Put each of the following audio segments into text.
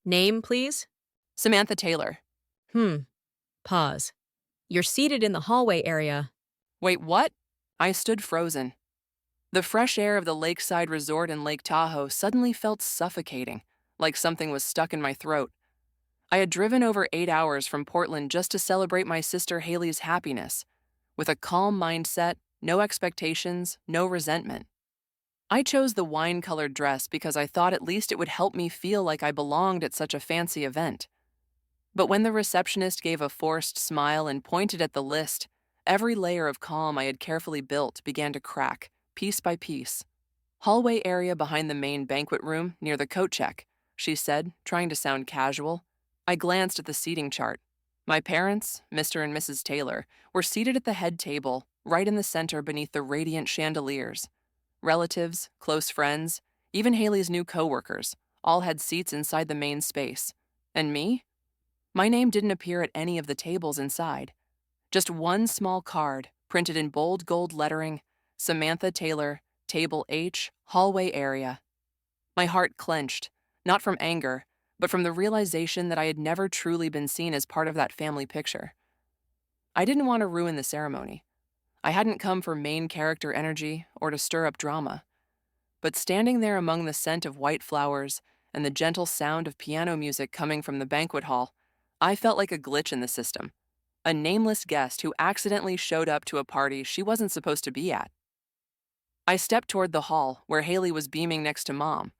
Name, please? Samantha Taylor. Hmm. Pause. You're seated in the hallway area. Wait, what? I stood frozen. The fresh air of the lakeside resort in Lake Tahoe suddenly felt suffocating, like something was stuck in my throat. I had driven over 8 hours from Portland just to celebrate my sister Hailey's happiness, with a calm mindset, no expectations, no resentment. I chose the wine-colored dress because I thought at least it would help me feel like I belonged at such a fancy event. But when the receptionist gave a forced smile and pointed at the list, every layer of calm I had carefully built began to crack, piece by piece. Hallway area behind the main banquet room near the coat check, she said, trying to sound casual. I glanced at the seating chart. My parents, Mr. and Mrs. Taylor, were seated at the head table, right in the center beneath the radiant chandeliers. Relatives, close friends, even Hailey's new coworkers, all had seats inside the main space. And me? My name didn't appear at any of the tables inside. Just one small card, printed in bold gold lettering, Samantha Taylor, Table H, hallway area. My heart clenched, not from anger, but from the realization that I had never truly been seen as part of that family picture. I didn't want to ruin the ceremony. I hadn't come for main character energy or to stir up drama. But standing there among the scent of white flowers and the gentle sound of piano music coming from the banquet hall, I felt like a glitch in the system, a nameless guest who accidentally showed up to a party she wasn't supposed to be at. I stepped toward the hall, where Hailey was beaming next to Mom.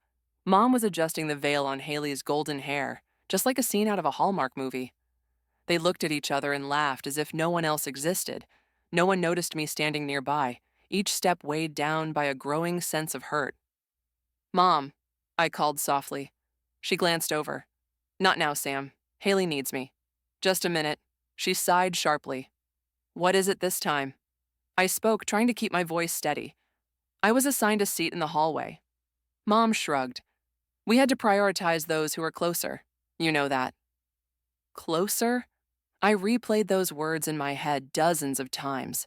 Mom was adjusting the veil on Hailey's golden hair, just like a scene out of a Hallmark movie. They looked at each other and laughed as if no one else existed. No one noticed me standing nearby, each step weighed down by a growing sense of hurt. Mom, I called softly. She glanced over. Not now, Sam. Hailey needs me. Just a minute. She sighed sharply. What is it this time? I spoke, trying to keep my voice steady. I was assigned a seat in the hallway. Mom shrugged. We had to prioritize those who were closer. You know that. Closer? I replayed those words in my head dozens of times.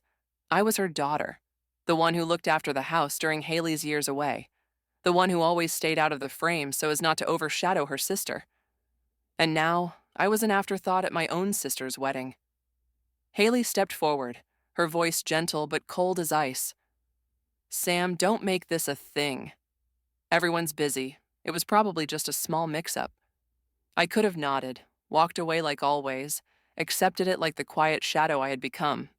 I was her daughter, the one who looked after the house during Hailey's years away, the one who always stayed out of the frame so as not to overshadow her sister. And now, I was an afterthought at my own sister's wedding. Hailey stepped forward, her voice gentle but cold as ice. Sam, don't make this a thing. Everyone's busy. It was probably just a small mix-up. I could have nodded, walked away like always, accepted it like the quiet shadow I had become.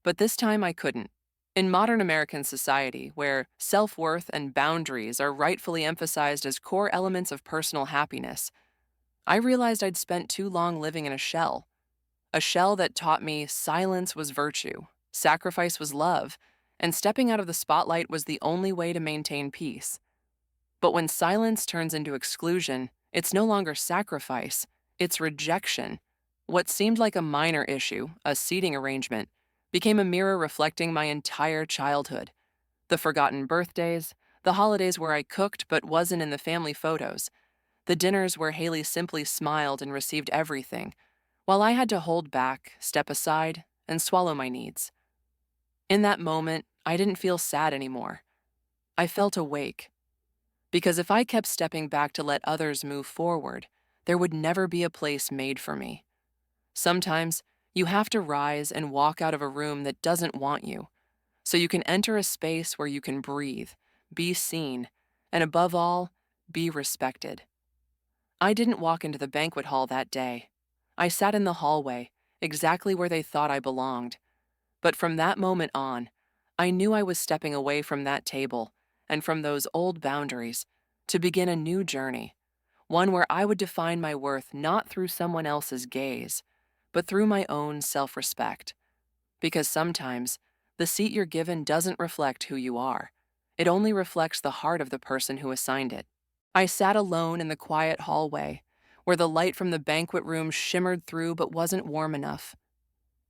But this time I couldn't. In modern American society, where self-worth and boundaries are rightfully emphasized as core elements of personal happiness, I realized I'd spent too long living in a shell that taught me silence was virtue, sacrifice was love, and stepping out of the spotlight was the only way to maintain peace. But when silence turns into exclusion, it's no longer sacrifice, it's rejection. What seemed like a minor issue, a seating arrangement, became a mirror reflecting my entire childhood. The forgotten birthdays, the holidays where I cooked but wasn't in the family photos, the dinners where Hailey simply smiled and received everything, while I had to hold back, step aside, and swallow my needs. In that moment, I didn't feel sad anymore. I felt awake. Because if I kept stepping back to let others move forward, there would never be a place made for me. Sometimes, you have to rise and walk out of a room that doesn't want you, so you can enter a space where you can breathe, be seen, and above all, be respected. I didn't walk into the banquet hall that day. I sat in the hallway, exactly where they thought I belonged. But from that moment on, I knew I was stepping away from that table and from those old boundaries to begin a new journey, one where I would define my worth not through someone else's gaze, but through my own self-respect. Because sometimes, the seat you're given doesn't reflect who you are. It only reflects the heart of the person who assigned it. I sat alone in the quiet hallway, where the light from the banquet room shimmered through but wasn't warm enough.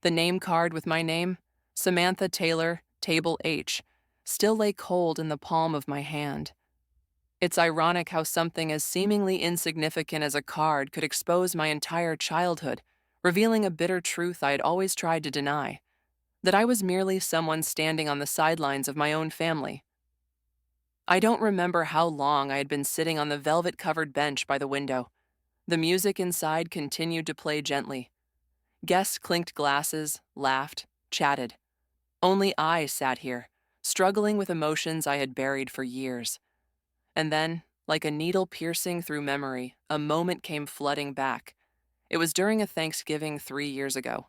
The name card with my name, Samantha Taylor, Table H, still lay cold in the palm of my hand. It's ironic how something as seemingly insignificant as a card could expose my entire childhood, revealing a bitter truth I had always tried to deny, that I was merely someone standing on the sidelines of my own family. I don't remember how long I had been sitting on the velvet-covered bench by the window. The music inside continued to play gently. Guests clinked glasses, laughed, chatted. Only I sat here, struggling with emotions I had buried for years. And then, like a needle piercing through memory, a moment came flooding back. It was during a Thanksgiving 3 years ago.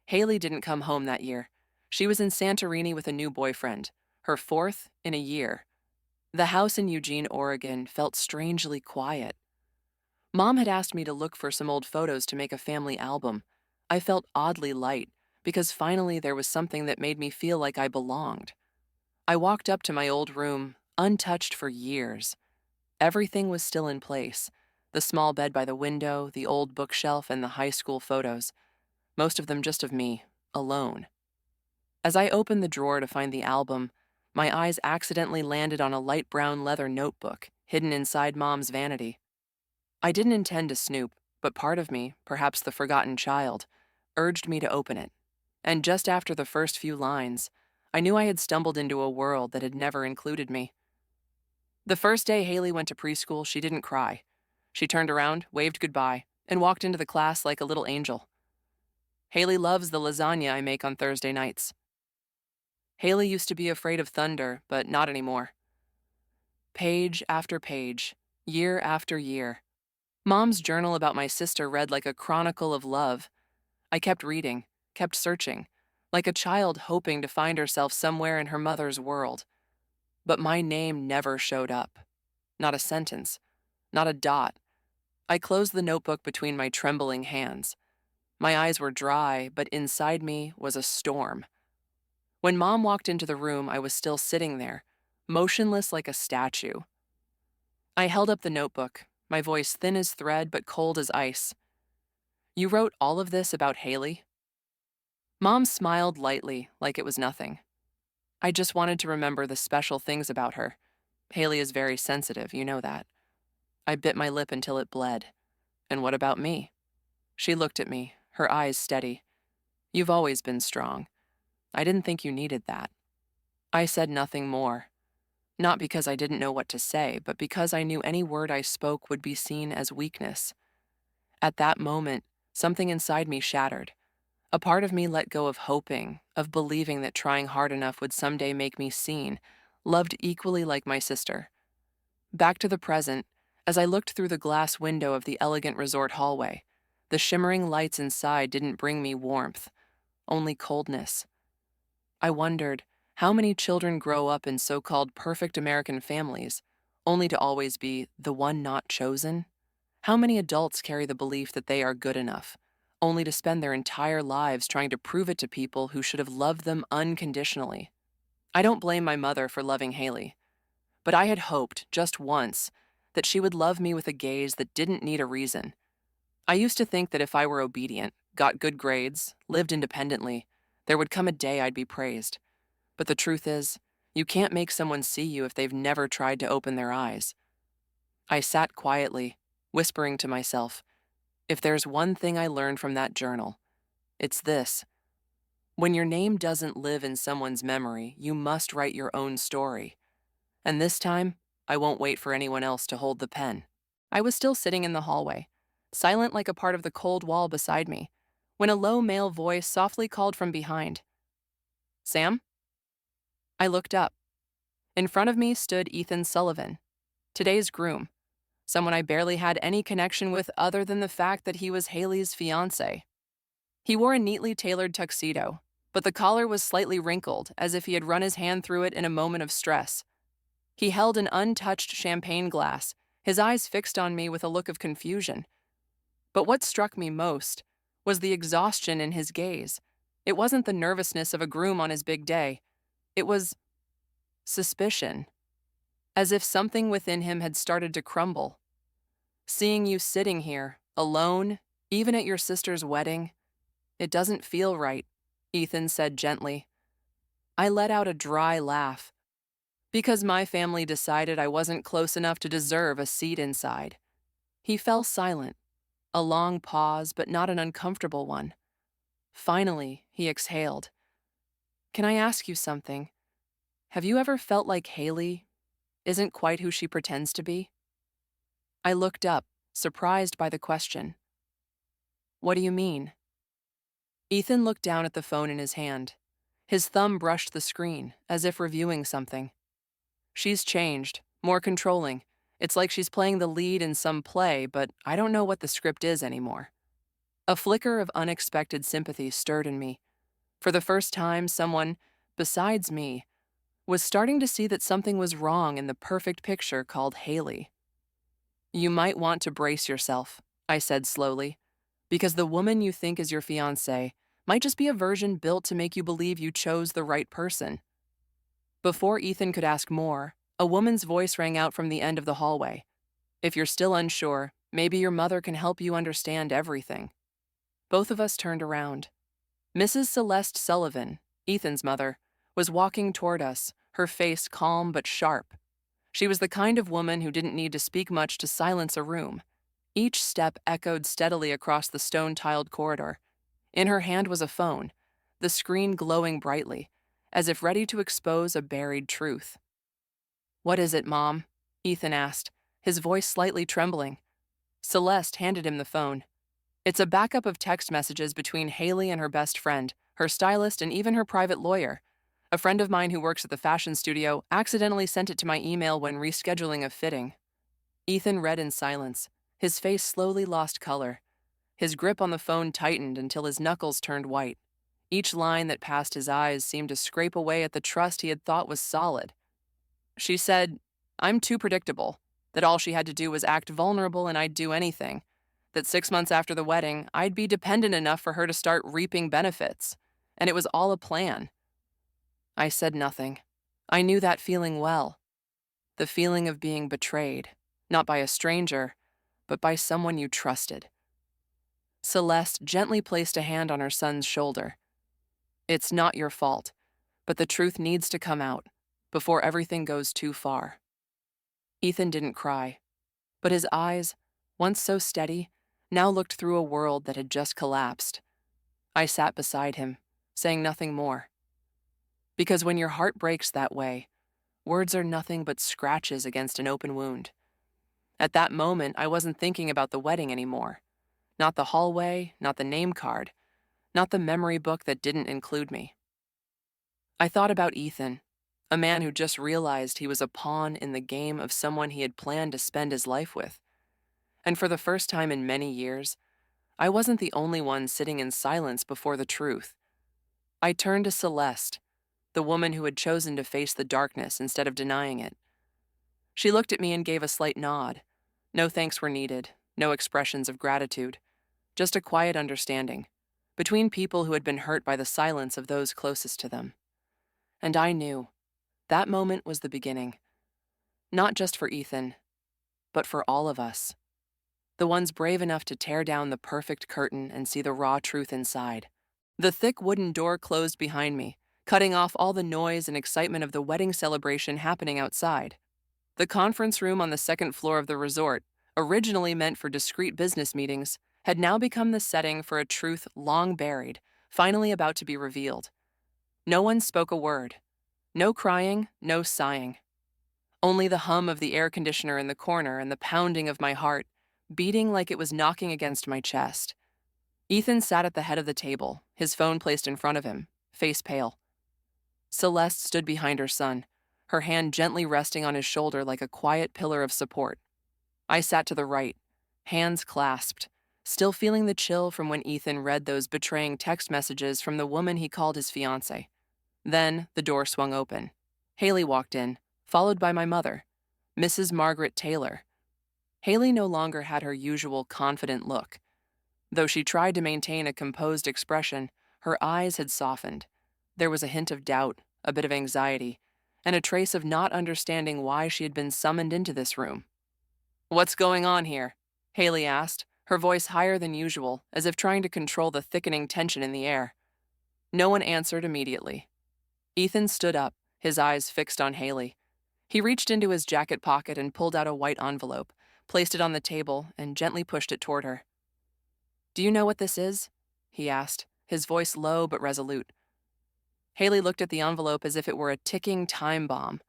Hailey didn't come home that year. She was in Santorini with a new boyfriend, her fourth in a year. The house in Eugene, Oregon felt strangely quiet. Mom had asked me to look for some old photos to make a family album. I felt oddly light, because finally there was something that made me feel like I belonged. I walked up to my old room, untouched for years. Everything was still in place. The small bed by the window, the old bookshelf, and the high school photos. Most of them just of me, alone. As I opened the drawer to find the album, my eyes accidentally landed on a light brown leather notebook hidden inside Mom's vanity. I didn't intend to snoop, but part of me, perhaps the forgotten child, urged me to open it. And just after the first few lines, I knew I had stumbled into a world that had never included me. The first day Hailey went to preschool, she didn't cry. She turned around, waved goodbye, and walked into the class like a little angel. Hailey loves the lasagna I make on Thursday nights. Hailey used to be afraid of thunder, but not anymore. Page after page, year after year. Mom's journal about my sister read like a chronicle of love. I kept reading, kept searching, like a child hoping to find herself somewhere in her mother's world. But my name never showed up. Not a sentence, not a dot. I closed the notebook between my trembling hands. My eyes were dry, but inside me was a storm. When Mom walked into the room, I was still sitting there, motionless like a statue. I held up the notebook, my voice thin as thread but cold as ice. "You wrote all of this about Hailey?" Mom smiled lightly, like it was nothing. "I just wanted to remember the special things about her. Hailey is very sensitive, you know that." I bit my lip until it bled. "And what about me?" She looked at me, her eyes steady. "You've always been strong. I didn't think you needed that." I said nothing more. Not because I didn't know what to say, but because I knew any word I spoke would be seen as weakness. At that moment, something inside me shattered. A part of me let go of hoping, of believing that trying hard enough would someday make me seen, loved equally like my sister. Back to the present, as I looked through the glass window of the elegant resort hallway, the shimmering lights inside didn't bring me warmth, only coldness. I wondered, how many children grow up in so-called perfect American families, only to always be the one not chosen? How many adults carry the belief that they are good enough, only to spend their entire lives trying to prove it to people who should have loved them unconditionally? I don't blame my mother for loving Hailey, but I had hoped, just once, that she would love me with a gaze that didn't need a reason. I used to think that if I were obedient, got good grades, lived independently, there would come a day I'd be praised. But the truth is, you can't make someone see you if they've never tried to open their eyes. I sat quietly, whispering to myself, if there's one thing I learned from that journal, it's this. When your name doesn't live in someone's memory, you must write your own story. And this time, I won't wait for anyone else to hold the pen. I was still sitting in the hallway, silent like a part of the cold wall beside me, when a low male voice softly called from behind. "Sam?" I looked up. In front of me stood Ethan Sullivan, today's groom, someone I barely had any connection with other than the fact that he was Hailey's fiancé. He wore a neatly tailored tuxedo, but the collar was slightly wrinkled, as if he had run his hand through it in a moment of stress. He held an untouched champagne glass, his eyes fixed on me with a look of confusion. But what struck me most was the exhaustion in his gaze. It wasn't the nervousness of a groom on his big day. It was suspicion, as if something within him had started to crumble. "Seeing you sitting here, alone, even at your sister's wedding, it doesn't feel right," Ethan said gently. I let out a dry laugh. Because my family decided I wasn't close enough to deserve a seat inside. He fell silent, a long pause, but not an uncomfortable one. Finally, he exhaled. "Can I ask you something? Have you ever felt like Hailey isn't quite who she pretends to be?" I looked up, surprised by the question. What do you mean? Ethan looked down at the phone in his hand. His thumb brushed the screen, as if reviewing something. She's changed, more controlling. It's like she's playing the lead in some play, but I don't know what the script is anymore. A flicker of unexpected sympathy stirred in me. For the first time, someone, besides me, was starting to see that something was wrong in the perfect picture called Hailey. You might want to brace yourself, I said slowly, because the woman you think is your fiancée might just be a version built to make you believe you chose the right person. Before Ethan could ask more, a woman's voice rang out from the end of the hallway. If you're still unsure, maybe your mother can help you understand everything. Both of us turned around. Mrs. Celeste Sullivan, Ethan's mother, was walking toward us, her face calm but sharp. She was the kind of woman who didn't need to speak much to silence a room. Each step echoed steadily across the stone-tiled corridor. In her hand was a phone, the screen glowing brightly, as if ready to expose a buried truth. "What is it, Mom?" Ethan asked, his voice slightly trembling. Celeste handed him the phone. "It's a backup of text messages between Hailey and her best friend, her stylist, and even her private lawyer. A friend of mine who works at the fashion studio accidentally sent it to my email when rescheduling a fitting." Ethan read in silence. His face slowly lost color. His grip on the phone tightened until his knuckles turned white. Each line that passed his eyes seemed to scrape away at the trust he had thought was solid. She said, "I'm too predictable, that all she had to do was act vulnerable and I'd do anything, that 6 months after the wedding, I'd be dependent enough for her to start reaping benefits, and it was all a plan." I said nothing. I knew that feeling well. The feeling of being betrayed, not by a stranger, but by someone you trusted. Celeste gently placed a hand on her son's shoulder. "It's not your fault, but the truth needs to come out before everything goes too far." Ethan didn't cry, but his eyes, once so steady, now looked through a world that had just collapsed. I sat beside him, saying nothing more. Because when your heart breaks that way, words are nothing but scratches against an open wound. At that moment, I wasn't thinking about the wedding anymore. Not the hallway, not the name card, not the memory book that didn't include me. I thought about Ethan, a man who just realized he was a pawn in the game of someone he had planned to spend his life with. And for the first time in many years, I wasn't the only one sitting in silence before the truth. I turned to Celeste, the woman who had chosen to face the darkness instead of denying it. She looked at me and gave a slight nod. No thanks were needed, no expressions of gratitude, just a quiet understanding between people who had been hurt by the silence of those closest to them. And I knew that moment was the beginning, not just for Ethan, but for all of us, the ones brave enough to tear down the perfect curtain and see the raw truth inside. The thick wooden door closed behind me, cutting off all the noise and excitement of the wedding celebration happening outside. The conference room on the second floor of the resort, originally meant for discreet business meetings, had now become the setting for a truth long buried, finally about to be revealed. No one spoke a word. No crying, no sighing. Only the hum of the air conditioner in the corner and the pounding of my heart, beating like it was knocking against my chest. Ethan sat at the head of the table, his phone placed in front of him, face pale. Celeste stood behind her son, her hand gently resting on his shoulder like a quiet pillar of support. I sat to the right, hands clasped, still feeling the chill from when Ethan read those betraying text messages from the woman he called his fiancée. Then the door swung open. Hailey walked in, followed by my mother, Mrs. Margaret Taylor. Hailey no longer had her usual confident look. Though she tried to maintain a composed expression, her eyes had softened. There was a hint of doubt, a bit of anxiety, and a trace of not understanding why she had been summoned into this room. "What's going on here?" Hailey asked, her voice higher than usual, as if trying to control the thickening tension in the air. No one answered immediately. Ethan stood up, his eyes fixed on Hailey. He reached into his jacket pocket and pulled out a white envelope, placed it on the table, and gently pushed it toward her. "Do you know what this is?" he asked, his voice low but resolute. Hailey looked at the envelope as if it were a ticking time bomb.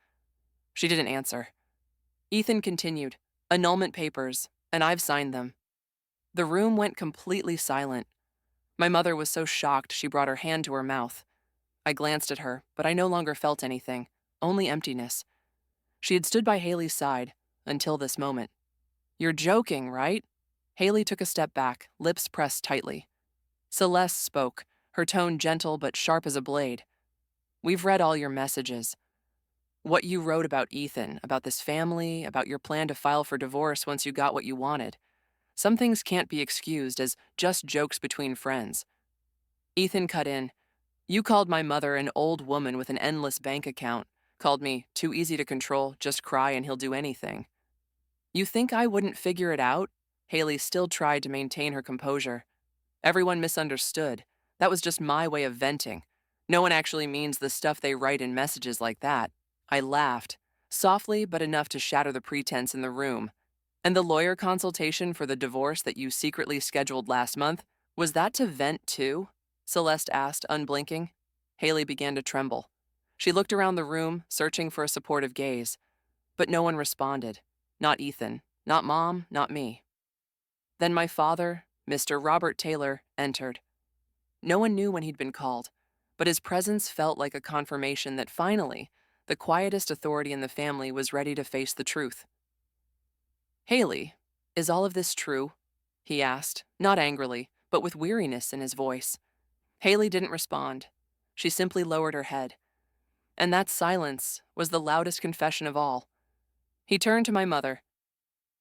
She didn't answer. Ethan continued, "Annulment papers. and I've signed them. The room went completely silent. My mother was so shocked she brought her hand to her mouth. I glanced at her, but I no longer felt anything, only emptiness. She had stood by Hailey's side until this moment. You're joking, right? Hailey took a step back, lips pressed tightly. Celeste spoke, her tone gentle but sharp as a blade. We've read all your messages. What you wrote about Ethan, about this family, about your plan to file for divorce once you got what you wanted. Some things can't be excused as just jokes between friends. Ethan cut in. You called my mother an old woman with an endless bank account, called me too easy to control, just cry and he'll do anything. You think I wouldn't figure it out? Hailey still tried to maintain her composure. Everyone misunderstood. That was just my way of venting. No one actually means the stuff they write in messages like that. I laughed, softly but enough to shatter the pretense in the room. And the lawyer consultation for the divorce that you secretly scheduled last month, was that to vent too? Celeste asked, unblinking. Hailey began to tremble. She looked around the room, searching for a supportive gaze. But no one responded. Not Ethan, not Mom, not me. Then my father, Mr. Robert Taylor, entered. No one knew when he'd been called, but his presence felt like a confirmation that finally, the quietest authority in the family was ready to face the truth. Hailey, is all of this true? He asked, not angrily, but with weariness in his voice. Hailey didn't respond. She simply lowered her head. And that silence was the loudest confession of all. He turned to my mother.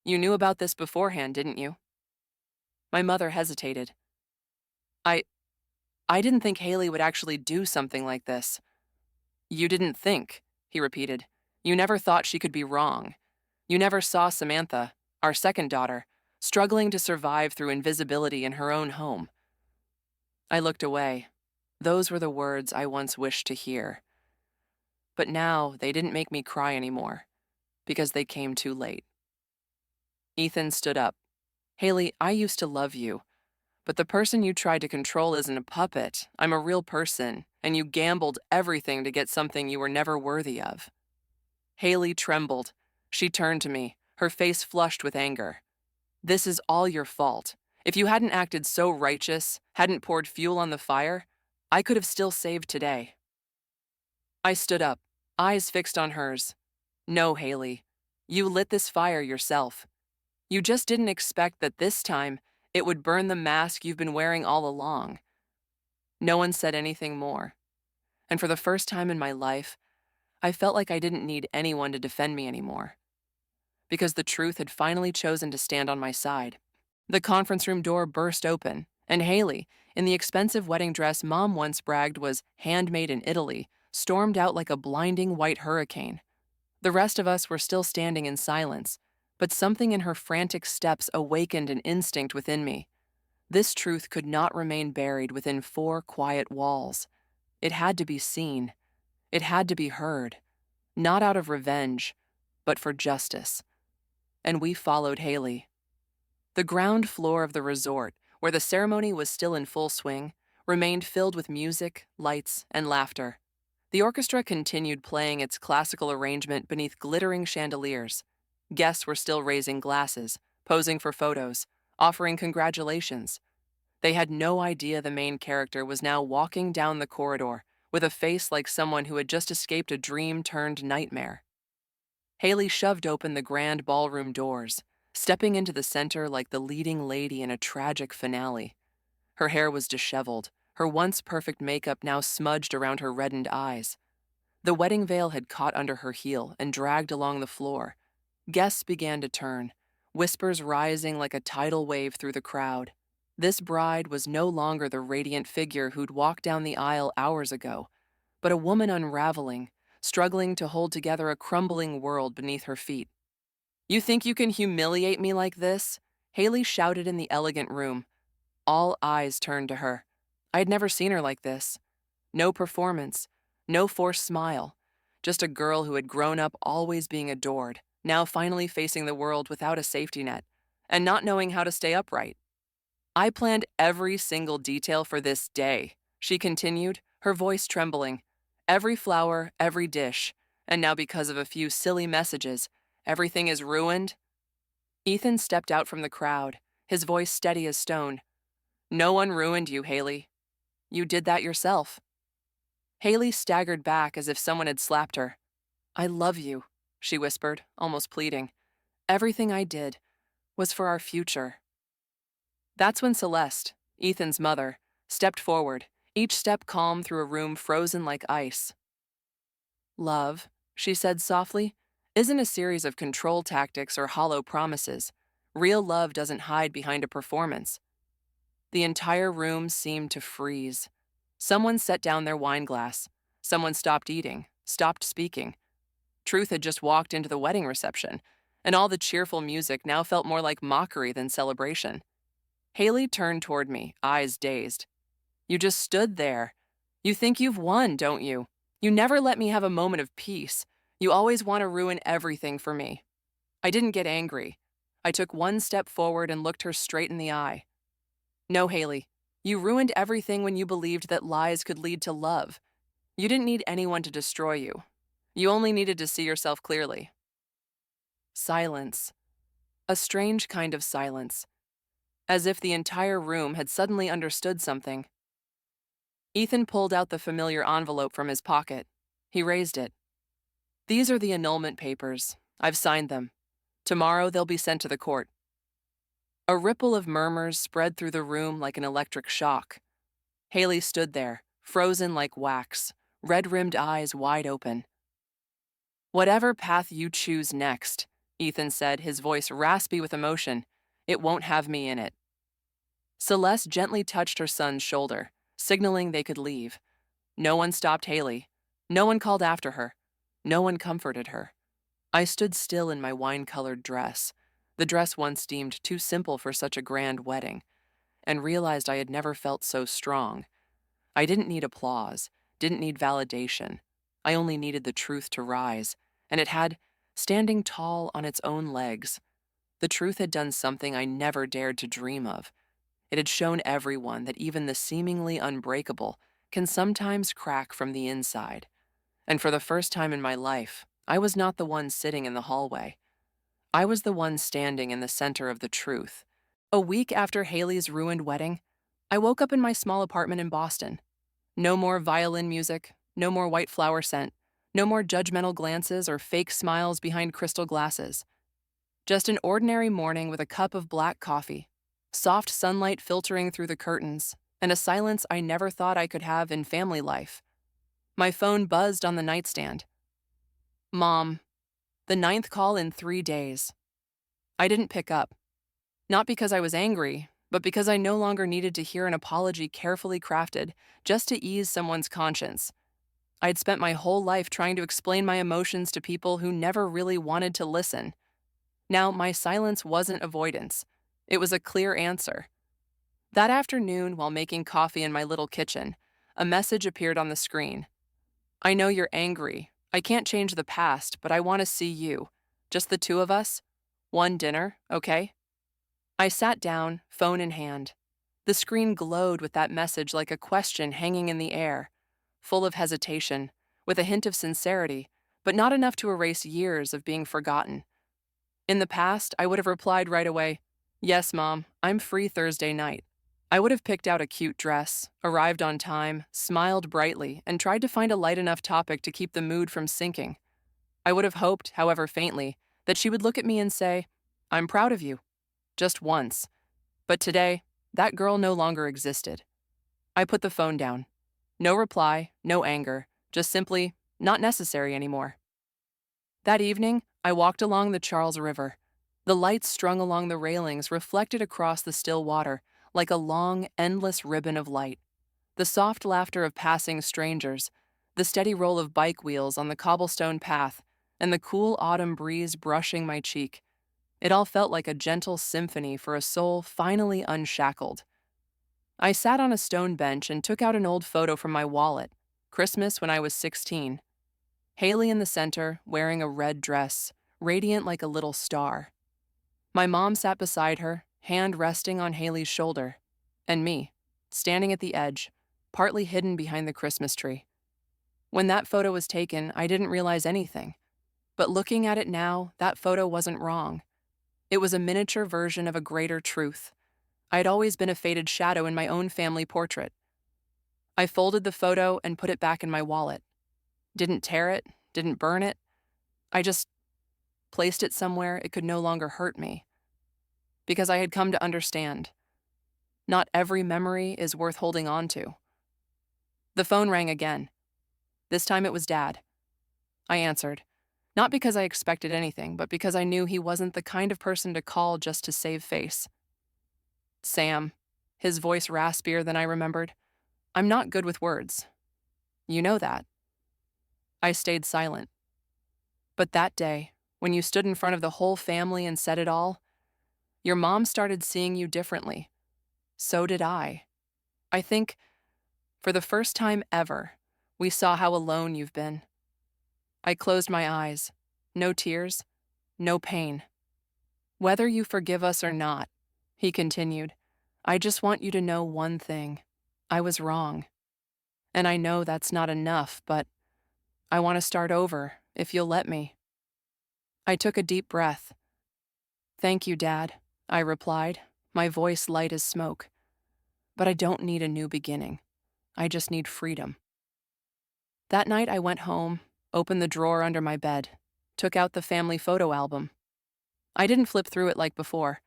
You knew about this beforehand, didn't you? My mother hesitated. I didn't think Hailey would actually do something like this. You didn't think, he repeated. You never thought she could be wrong. You never saw Samantha, our second daughter, struggling to survive through invisibility in her own home. I looked away. Those were the words I once wished to hear. But now they didn't make me cry anymore, because they came too late. Ethan stood up. Hailey, I used to love you, but the person you tried to control isn't a puppet. I'm a real person, and you gambled everything to get something you were never worthy of. Hailey trembled. She turned to me, her face flushed with anger. This is all your fault. If you hadn't acted so righteous, hadn't poured fuel on the fire, I could have still saved today. I stood up, eyes fixed on hers. No, Hailey, you lit this fire yourself. You just didn't expect that this time it would burn the mask you've been wearing all along. No one said anything more. And for the first time in my life, I felt like I didn't need anyone to defend me anymore. Because the truth had finally chosen to stand on my side. The conference room door burst open, and Hailey, in the expensive wedding dress Mom once bragged was handmade in Italy, stormed out like a blinding white hurricane. The rest of us were still standing in silence, but something in her frantic steps awakened an instinct within me. This truth could not remain buried within four quiet walls. It had to be seen. It had to be heard. Not out of revenge, but for justice. And we followed Hailey. The ground floor of the resort, where the ceremony was still in full swing, remained filled with music, lights, and laughter. The orchestra continued playing its classical arrangement beneath glittering chandeliers. Guests were still raising glasses, posing for photos, offering congratulations. They had no idea the main character was now walking down the corridor with a face like someone who had just escaped a dream turned nightmare. Hailey shoved open the grand ballroom doors, stepping into the center like the leading lady in a tragic finale. Her hair was disheveled, her once perfect makeup now smudged around her reddened eyes. The wedding veil had caught under her heel and dragged along the floor. Guests began to turn, whispers rising like a tidal wave through the crowd. This bride was no longer the radiant figure who'd walked down the aisle hours ago, but a woman unraveling, struggling to hold together a crumbling world beneath her feet. You think you can humiliate me like this? Hailey shouted in the elegant room. All eyes turned to her. I had never seen her like this. No performance, no forced smile, just a girl who had grown up always being adored, now finally facing the world without a safety net, and not knowing how to stay upright. I planned every single detail for this day, she continued, her voice trembling. Every flower, every dish, and now because of a few silly messages, everything is ruined. Ethan stepped out from the crowd, his voice steady as stone. No one ruined you, Hailey. You did that yourself. Hailey staggered back as if someone had slapped her. I love you, she whispered, almost pleading. Everything I did was for our future. That's when Celeste, Ethan's mother, stepped forward, each step calm through a room frozen like ice. Love, she said softly, isn't a series of control tactics or hollow promises. Real love doesn't hide behind a performance. The entire room seemed to freeze. Someone set down their wine glass. Someone stopped eating, stopped speaking. Truth had just walked into the wedding reception, and all the cheerful music now felt more like mockery than celebration. Hailey turned toward me, eyes dazed. You just stood there. You think you've won, don't you? You never let me have a moment of peace. You always want to ruin everything for me. I didn't get angry. I took one step forward and looked her straight in the eye. No, Hailey, you ruined everything when you believed that lies could lead to love. You didn't need anyone to destroy you. You only needed to see yourself clearly. Silence. A strange kind of silence. As if the entire room had suddenly understood something. Ethan pulled out the familiar envelope from his pocket. He raised it. These are the annulment papers. I've signed them. Tomorrow they'll be sent to the court. A ripple of murmurs spread through the room like an electric shock. Hailey stood there, frozen like wax, red-rimmed eyes wide open. Whatever path you choose next, Ethan said, his voice raspy with emotion, it won't have me in it. Celeste gently touched her son's shoulder, signaling they could leave. No one stopped Hailey. No one called after her. No one comforted her. I stood still in my wine-colored dress, the dress once deemed too simple for such a grand wedding, and realized I had never felt so strong. I didn't need applause, didn't need validation. I only needed the truth to rise, and it had, standing tall on its own legs. The truth had done something I never dared to dream of. It had shown everyone that even the seemingly unbreakable can sometimes crack from the inside. And for the first time in my life, I was not the one sitting in the hallway. I was the one standing in the center of the truth. A week after Hailey's ruined wedding, I woke up in my small apartment in Boston. No more violin music, no more white flower scent, no more judgmental glances or fake smiles behind crystal glasses. Just an ordinary morning with a cup of black coffee, soft sunlight filtering through the curtains, and a silence I never thought I could have in family life. My phone buzzed on the nightstand. Mom, the 9th call in 3 days. I didn't pick up. Not because I was angry, but because I no longer needed to hear an apology carefully crafted just to ease someone's conscience. I'd spent my whole life trying to explain my emotions to people who never really wanted to listen. Now, my silence wasn't avoidance. It was a clear answer. That afternoon, while making coffee in my little kitchen, a message appeared on the screen. I know you're angry. I can't change the past, but I want to see you. Just the two of us. One dinner, okay? I sat down, phone in hand. The screen glowed with that message like a question hanging in the air, full of hesitation, with a hint of sincerity, but not enough to erase years of being forgotten. In the past, I would have replied right away, "Yes, Mom, I'm free Thursday night." I would have picked out a cute dress, arrived on time, smiled brightly, and tried to find a light enough topic to keep the mood from sinking. I would have hoped, however faintly, that she would look at me and say, "I'm proud of you." Just once. But today, that girl no longer existed. I put the phone down. No reply, no anger, just simply not necessary anymore. That evening, I walked along the Charles River. The lights strung along the railings reflected across the still water like a long, endless ribbon of light. The soft laughter of passing strangers, the steady roll of bike wheels on the cobblestone path, and the cool autumn breeze brushing my cheek. It all felt like a gentle symphony for a soul finally unshackled. I sat on a stone bench and took out an old photo from my wallet, Christmas when I was 16. Hailey in the center, wearing a red dress, radiant like a little star. My mom sat beside her, hand resting on Hailey's shoulder, and me, standing at the edge, partly hidden behind the Christmas tree. When that photo was taken, I didn't realize anything. But looking at it now, that photo wasn't wrong. It was a miniature version of a greater truth. I had always been a faded shadow in my own family portrait. I folded the photo and put it back in my wallet. Didn't tear it, didn't burn it. I just placed it somewhere it could no longer hurt me. Because I had come to understand. Not every memory is worth holding on to. The phone rang again. This time it was Dad. I answered, not because I expected anything, but because I knew he wasn't the kind of person to call just to save face. Sam, his voice raspier than I remembered. I'm not good with words. You know that. I stayed silent. But that day, when you stood in front of the whole family and said it all, your mom started seeing you differently. So did I. I think, for the first time ever, we saw how alone you've been. I closed my eyes. No tears, no pain. Whether you forgive us or not, he continued, I just want you to know one thing. I was wrong. And I know that's not enough, but I want to start over, if you'll let me. I took a deep breath. Thank you, Dad, I replied, my voice light as smoke. But I don't need a new beginning. I just need freedom. That night I went home, opened the drawer under my bed, took out the family photo album. I didn't flip through it like before.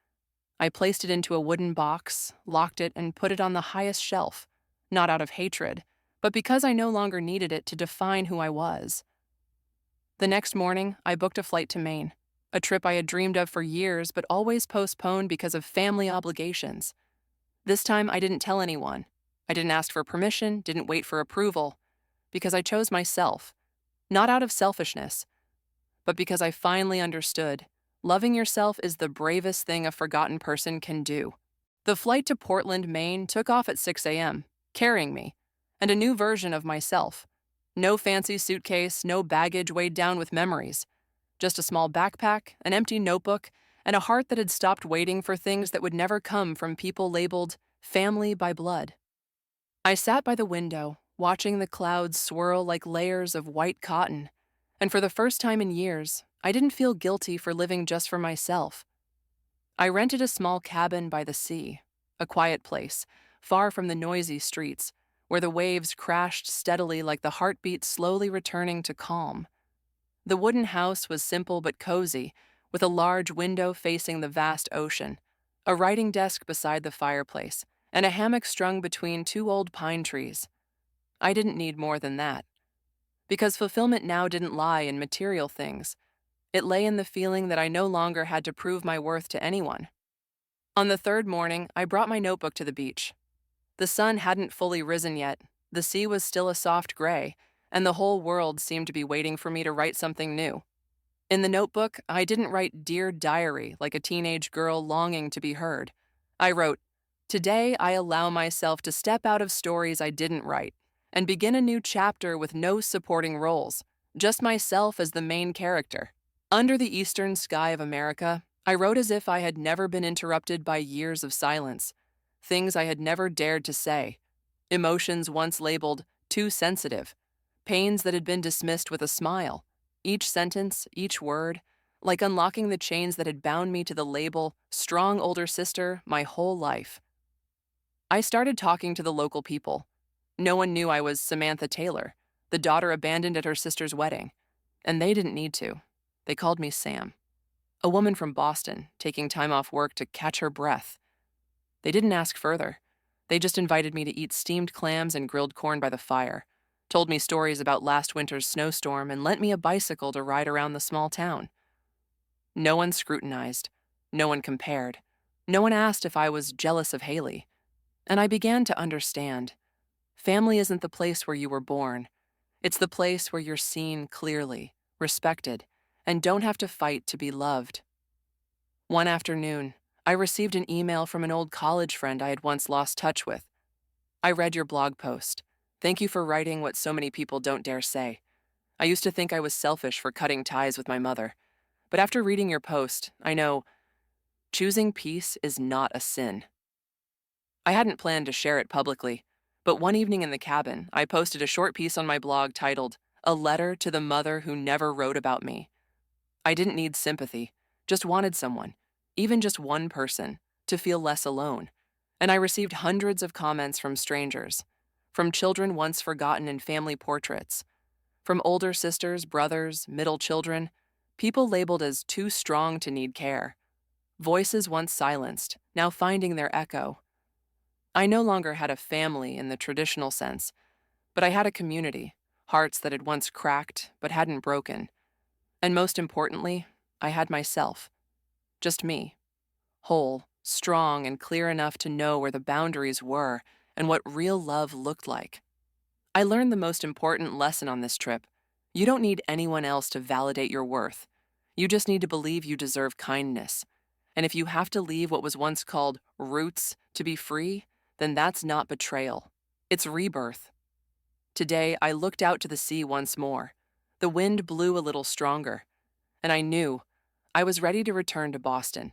I placed it into a wooden box, locked it, and put it on the highest shelf, not out of hatred, but because I no longer needed it to define who I was. The next morning, I booked a flight to Maine, a trip I had dreamed of for years but always postponed because of family obligations. This time, I didn't tell anyone. I didn't ask for permission, didn't wait for approval, because I chose myself, not out of selfishness, but because I finally understood loving yourself is the bravest thing a forgotten person can do. The flight to Portland, Maine took off at 6 a.m., carrying me, and a new version of myself. No fancy suitcase, no baggage weighed down with memories. Just a small backpack, an empty notebook, and a heart that had stopped waiting for things that would never come from people labeled family by blood. I sat by the window, watching the clouds swirl like layers of white cotton, and for the first time in years, I didn't feel guilty for living just for myself. I rented a small cabin by the sea, a quiet place, far from the noisy streets, where the waves crashed steadily like the heartbeat slowly returning to calm. The wooden house was simple but cozy, with a large window facing the vast ocean, a writing desk beside the fireplace, and a hammock strung between two old pine trees. I didn't need more than that. Because fulfillment now didn't lie in material things. It lay in the feeling that I no longer had to prove my worth to anyone. On the third morning, I brought my notebook to the beach. The sun hadn't fully risen yet, the sea was still a soft gray, and the whole world seemed to be waiting for me to write something new. In the notebook, I didn't write Dear Diary like a teenage girl longing to be heard. I wrote, Today I allow myself to step out of stories I didn't write and begin a new chapter with no supporting roles, just myself as the main character. Under the eastern sky of America, I wrote as if I had never been interrupted by years of silence, things I had never dared to say, emotions once labeled too sensitive, pains that had been dismissed with a smile, each sentence, each word, like unlocking the chains that had bound me to the label strong older sister my whole life. I started talking to the local people. No one knew I was Samantha Taylor, the daughter abandoned at her sister's wedding, and they didn't need to. They called me Sam, a woman from Boston taking time off work to catch her breath. They didn't ask further. They just invited me to eat steamed clams and grilled corn by the fire, told me stories about last winter's snowstorm, and lent me a bicycle to ride around the small town. No one scrutinized. No one compared. No one asked if I was jealous of Hailey. And I began to understand. Family isn't the place where you were born. It's the place where you're seen clearly, respected, and don't have to fight to be loved. One afternoon, I received an email from an old college friend I had once lost touch with. I read your blog post. Thank you for writing what so many people don't dare say. I used to think I was selfish for cutting ties with my mother. But after reading your post, I know choosing peace is not a sin. I hadn't planned to share it publicly, but one evening in the cabin, I posted a short piece on my blog titled, A Letter to the Mother Who Never Wrote About Me. I didn't need sympathy, just wanted someone, even just one person, to feel less alone. And I received hundreds of comments from strangers, from children once forgotten in family portraits, from older sisters, brothers, middle children, people labeled as too strong to need care, voices once silenced, now finding their echo. I no longer had a family in the traditional sense, but I had a community, hearts that had once cracked but hadn't broken. And most importantly, I had myself. Just me. Whole, strong, and clear enough to know where the boundaries were and what real love looked like. I learned the most important lesson on this trip. You don't need anyone else to validate your worth. You just need to believe you deserve kindness. And if you have to leave what was once called roots to be free, then that's not betrayal. It's rebirth. Today, I looked out to the sea once more. The wind blew a little stronger, and I knew I was ready to return to Boston.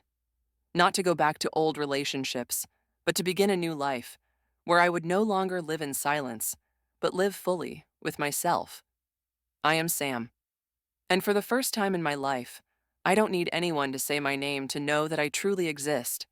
Not to go back to old relationships, but to begin a new life, where I would no longer live in silence, but live fully with myself. I am Sam, and for the first time in my life, I don't need anyone to say my name to know that I truly exist.